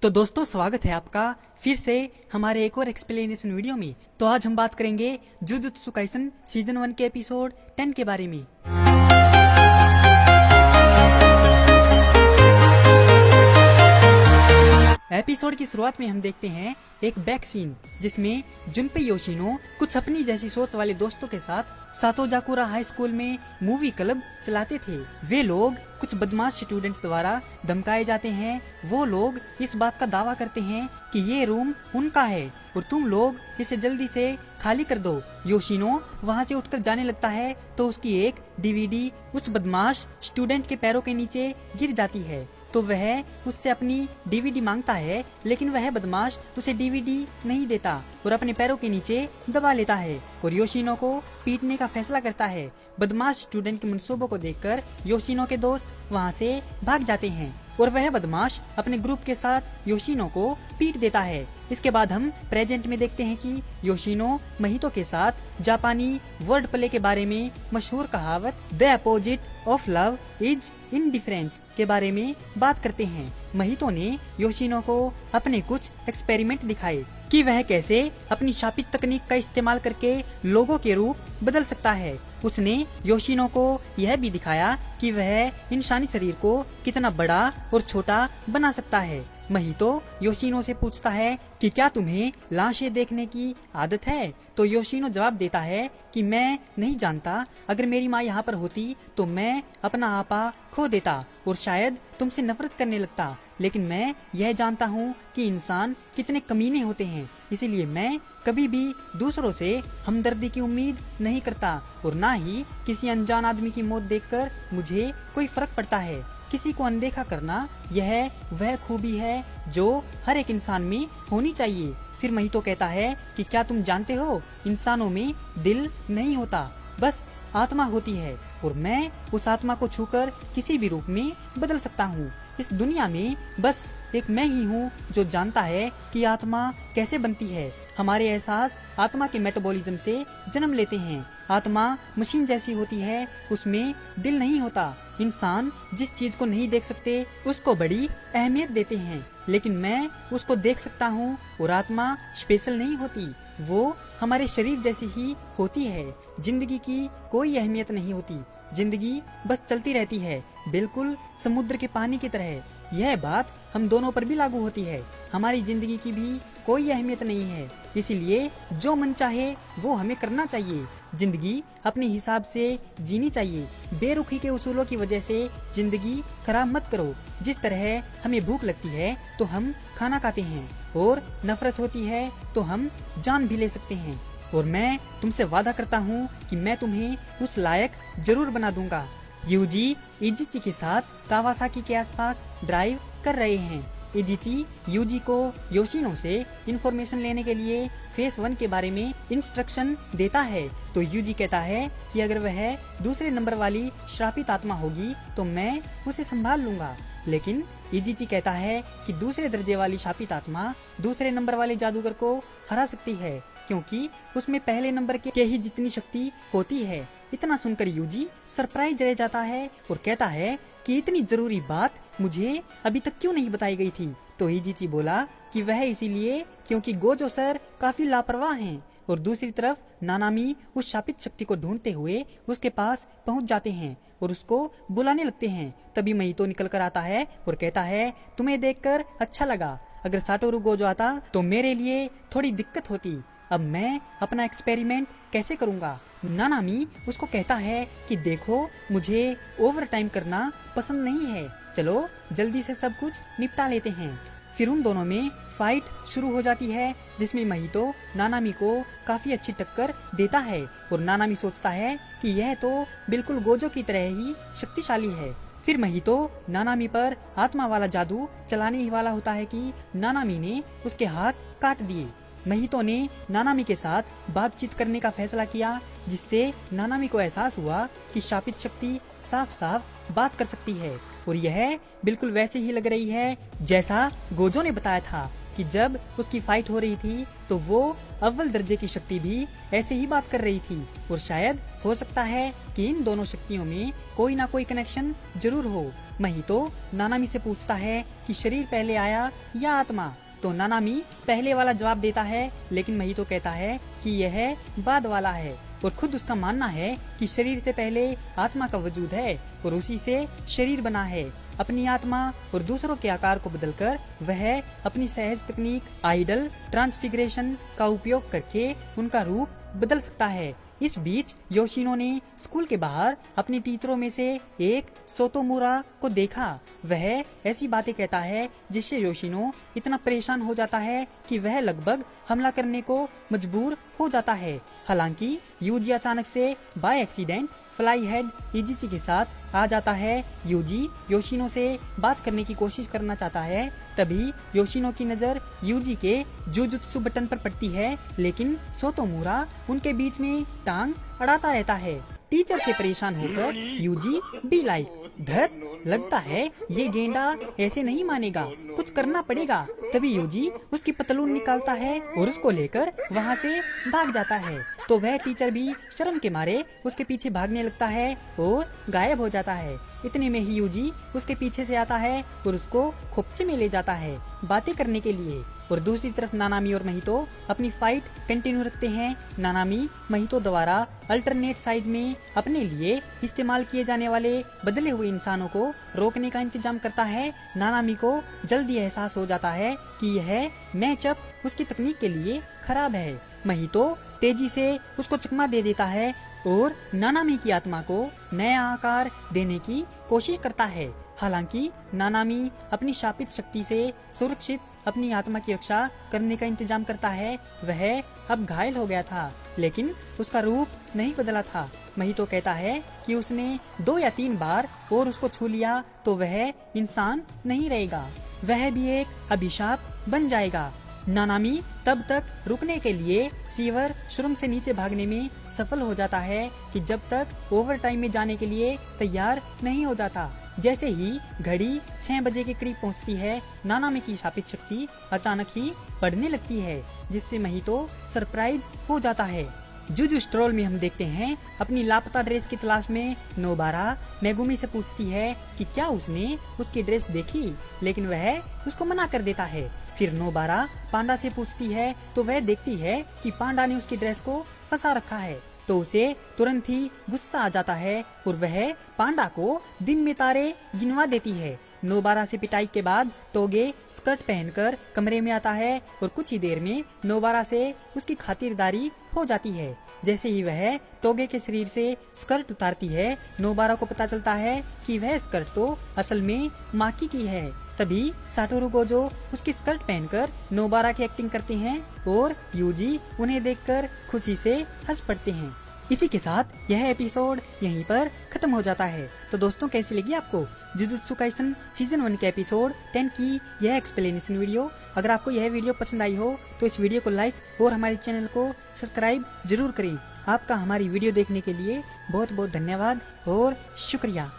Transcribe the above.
तो दोस्तों स्वागत है आपका फिर से हमारे एक और एक्सप्लेनेशन वीडियो में। तो आज हम बात करेंगे जुजुत्सु काइसन सीजन 1 के एपिसोड 10 के बारे में। एपिसोड की शुरुआत में हम देखते हैं एक बैक सीन जिसमें जुनपे योशिनो कुछ अपनी जैसी सोच वाले दोस्तों के साथ सातोजाकुरा हाई स्कूल में मूवी क्लब चलाते थे। वे लोग कुछ बदमाश स्टूडेंट द्वारा धमकाए जाते हैं। वो लोग इस बात का दावा करते हैं कि ये रूम उनका है और तुम लोग इसे जल्दी से खाली कर दो। योशिनो वहाँ से उठकर जाने लगता है तो उसकी एक डीवीडी उस बदमाश स्टूडेंट के पैरों के नीचे गिर जाती है। तो वह उससे अपनी डीवीडी मांगता है, लेकिन वह बदमाश उसे डीवीडी नहीं देता और अपने पैरों के नीचे दबा लेता है और योशिनो को पीटने का फैसला करता है। बदमाश स्टूडेंट के मंसूबों को देखकर योशिनो के दोस्त वहां से भाग जाते हैं और वह बदमाश अपने ग्रुप के साथ योशिनो को पीट देता है। इसके बाद हम प्रेजेंट में देखते हैं कि योशिनो महितो के साथ जापानी वर्ड प्ले के बारे में मशहूर कहावत the opposite of love is indifference के बारे में बात करते हैं। महितो ने योशिनो को अपने कुछ एक्सपेरिमेंट दिखाए कि वह कैसे अपनी शापित तकनीक का इस्तेमाल करके लोगों के रूप बदल सकता है। उसने योशिनो को यह भी दिखाया कि वह इंसानी शरीर को कितना बड़ा और छोटा बना सकता है। महितो योशिनो से पूछता है कि क्या तुम्हें लाशें देखने की आदत है? तो योशिनो जवाब देता है कि मैं नहीं जानता, अगर मेरी माँ यहाँ पर होती तो मैं अपना आपा खो देता और शायद तुमसे नफरत करने लगता, लेकिन मैं यह जानता हूँ कि इंसान कितने कमीने होते हैं, इसीलिए मैं कभी भी दूसरों से हमदर्दी की उम्मीद नहीं करता और ना ही किसी अनजान आदमी की मौत देखकर मुझे कोई फर्क पड़ता है। किसी को अनदेखा करना यह वह खूबी है जो हर एक इंसान में होनी चाहिए। फिर महितो कहता है कि क्या तुम जानते हो, इंसानों में दिल नहीं होता, बस आत्मा होती है और मैं उस आत्मा को छूकर किसी भी रूप में बदल सकता हूँ। इस दुनिया में बस एक मैं ही हूँ जो जानता है कि आत्मा कैसे बनती है। हमारे एहसास आत्मा के मेटाबॉलिज्म से जन्म लेते हैं। आत्मा मशीन जैसी होती है, उसमें दिल नहीं होता। इंसान जिस चीज को नहीं देख सकते उसको बड़ी अहमियत देते हैं, लेकिन मैं उसको देख सकता हूँ और आत्मा स्पेशल नहीं होती, वो हमारे शरीर जैसी ही होती है। जिंदगी की कोई अहमियत नहीं होती, जिंदगी बस चलती रहती है, बिल्कुल समुद्र के पानी की तरह। यह बात हम दोनों पर भी लागू होती है। हमारी जिंदगी की भी कोई अहमियत नहीं है, इसीलिए जो मन चाहे वो हमें करना चाहिए। जिंदगी अपने हिसाब से जीनी चाहिए। बेरुखी के उसूलों की वजह से जिंदगी खराब मत करो। जिस तरह हमें भूख लगती है तो हम खाना खाते हैं और नफरत होती है तो हम जान भी ले सकते हैं, और मैं तुमसे वादा करता हूँ कि मैं तुम्हें उस लायक जरूर बना दूंगा। यूजी इजिची के साथ कावासाकी के आसपास ड्राइव कर रहे हैं। इजिची यूजी को योशिनो से इंफॉर्मेशन लेने के लिए फेस 1 के बारे में इंस्ट्रक्शन देता है। तो यूजी कहता है कि अगर वह दूसरे नंबर वाली श्रापित आत्मा होगी तो मैं उसे संभाल लूंगा, लेकिन इजिची कहता है कि दूसरे दर्जे वाली शापित आत्मा दूसरे नंबर वाले जादूगर को हरा सकती है, क्योंकि उसमें पहले नंबर के ही जितनी शक्ति होती है। इतना सुनकर यूजी सरप्राइज रह जाता है और कहता है कि इतनी जरूरी बात मुझे अभी तक क्यों नहीं बताई गई थी। तो इजिची बोला कि वह इसीलिए क्योंकि गोजो सर काफी लापरवाह हैं, और दूसरी तरफ नानामी उस शापित शक्ति को ढूंढते हुए उसके पास पहुंच जाते हैं और उसको बुलाने लगते हैं। तभी महितो निकल कर आता है और कहता है, तुम्हें देखकर अच्छा लगा, अगर साटोरू गोजो आता तो मेरे लिए थोड़ी दिक्कत होती। अब मैं अपना एक्सपेरिमेंट कैसे करूंगा? नानामी उसको कहता है कि देखो, मुझे ओवर टाइम करना पसंद नहीं है, चलो जल्दी से सब कुछ निपटा लेते हैं। फिर उन दोनों में फाइट शुरू हो जाती है, जिसमें महितो नानामी को काफी अच्छी टक्कर देता है और नानामी सोचता है कि यह तो बिल्कुल गोजो की तरह ही शक्तिशाली है। फिर महितो नानामी पर आत्मा वाला जादू चलाने ही वाला होता है कि नानामी ने उसके हाथ काट दिए। महितो ने नानामी के साथ बातचीत करने का फैसला किया, जिससे नानामी को एहसास हुआ कि शापित शक्ति साफ साफ बात कर सकती है और यह बिल्कुल वैसे ही लग रही है जैसा गोजो ने बताया था कि जब उसकी फाइट हो रही थी तो वो अव्वल दर्जे की शक्ति भी ऐसे ही बात कर रही थी, और शायद हो सकता है कि इन दोनों शक्तियों में कोई ना कोई कनेक्शन जरूर हो। महितो नानामी से पूछता है कि शरीर पहले आया या आत्मा, तो नानामी पहले वाला जवाब देता है, लेकिन महितो कहता है कि यह बाद वाला है और खुद उसका मानना है कि शरीर से पहले आत्मा का वजूद है और उसी से शरीर बना है। अपनी आत्मा और दूसरों के आकार को बदलकर वह अपनी सहज तकनीक आइडल ट्रांसफिगरेशन का उपयोग करके उनका रूप बदल सकता है। इस बीच योशिनो ने स्कूल के बाहर अपनी टीचरों में से एक सोतोमुरा को देखा। वह ऐसी बातें कहता है जिससे योशिनो इतना परेशान हो जाता है कि वह लगभग हमला करने को मजबूर हो जाता है। हालांकि यूजी अचानक से बाय एक्सीडेंट फ्लाई हेड इजिची के साथ आ जाता है। यूजी योशिनो से बात करने की कोशिश करना चाहता है, तभी योशिनो की नजर यूजी के जुजुत्सु बटन पर पड़ती है, लेकिन सोतोमुरा उनके बीच में टांग अड़ाता रहता है। टीचर से परेशान होकर यूजी बी लाइक धर, लगता है ये गेंडा ऐसे नहीं मानेगा, कुछ करना पड़ेगा। तभी यूजी उसकी पतलून निकालता है और उसको लेकर वहाँ से भाग जाता है। तो वह टीचर भी शर्म के मारे उसके पीछे भागने लगता है और गायब हो जाता है। इतने में ही यूजी उसके पीछे से आता है और उसको खोपचे में ले जाता है बातें करने के लिए। और दूसरी तरफ नानामी और महितो अपनी फाइट कंटिन्यू रखते हैं। नानामी महितो द्वारा अल्टरनेट साइज में अपने लिए इस्तेमाल किए जाने वाले बदले हुए इंसानों को रोकने का इंतजाम करता है। नानामी को जल्दी एहसास हो जाता है कि यह मैचअप उसकी तकनीक के लिए खराब है। महितो तेजी से उसको चकमा दे देता है और नानामी की आत्मा को नया आकार देने की कोशिश करता है। हालांकि नानामी अपनी शापित शक्ति से सुरक्षित अपनी आत्मा की रक्षा करने का इंतजाम करता है। वह अब घायल हो गया था, लेकिन उसका रूप नहीं बदला था। महितो कहता है कि उसने 2 या 3 बार और उसको छू लिया तो वह इंसान नहीं रहेगा, वह भी एक अभिशाप बन जाएगा। नानामी तब तक रुकने के लिए सीवर सुरंग से नीचे भागने में सफल हो जाता है कि जब तक ओवर टाइम में जाने के लिए तैयार नहीं हो जाता। जैसे ही घड़ी 6 बजे के करीब पहुंचती है, नानामी की शापित शक्ति अचानक ही बढ़ने लगती है, जिससे महितो सरप्राइज हो जाता है। जुजु स्ट्रोल में हम देखते हैं अपनी लापता ड्रेस की तलाश में नोबारा मेगुमी से पूछती है कि क्या उसने उसकी ड्रेस देखी, लेकिन वह उसको मना कर देता है। फिर नोबारा पांडा से पूछती है तो वह देखती है कि पांडा ने उसकी ड्रेस को फंसा रखा है, तो उसे तुरंत ही गुस्सा आ जाता है और वह पांडा को दिन में तारे गिनवा देती है। नोबारा से पिटाई के बाद टोगे स्कर्ट पहनकर कमरे में आता है और कुछ ही देर में नोबारा से उसकी खातिरदारी हो जाती है। जैसे ही वह टोगे के शरीर से स्कर्ट उतारती है, नोबारा को पता चलता है कि वह स्कर्ट तो असल में माकी की है। तभी साटोरू गोजो उसकी स्कर्ट पहनकर नोबारा की एक्टिंग करते हैं और यूजी उन्हें देखकर खुशी से हंस पड़ते हैं। इसी के साथ यह एपिसोड यहीं पर खत्म हो जाता है। तो दोस्तों, कैसी लगी आपको जुजुत्सु काइसन सीजन 1 के एपिसोड 10 की यह एक्सप्लेनेशन वीडियो? अगर आपको यह वीडियो पसंद आई हो तो इस वीडियो को लाइक और हमारे चैनल को सब्सक्राइब जरूर करें। आपका हमारी वीडियो देखने के लिए बहुत बहुत धन्यवाद और शुक्रिया।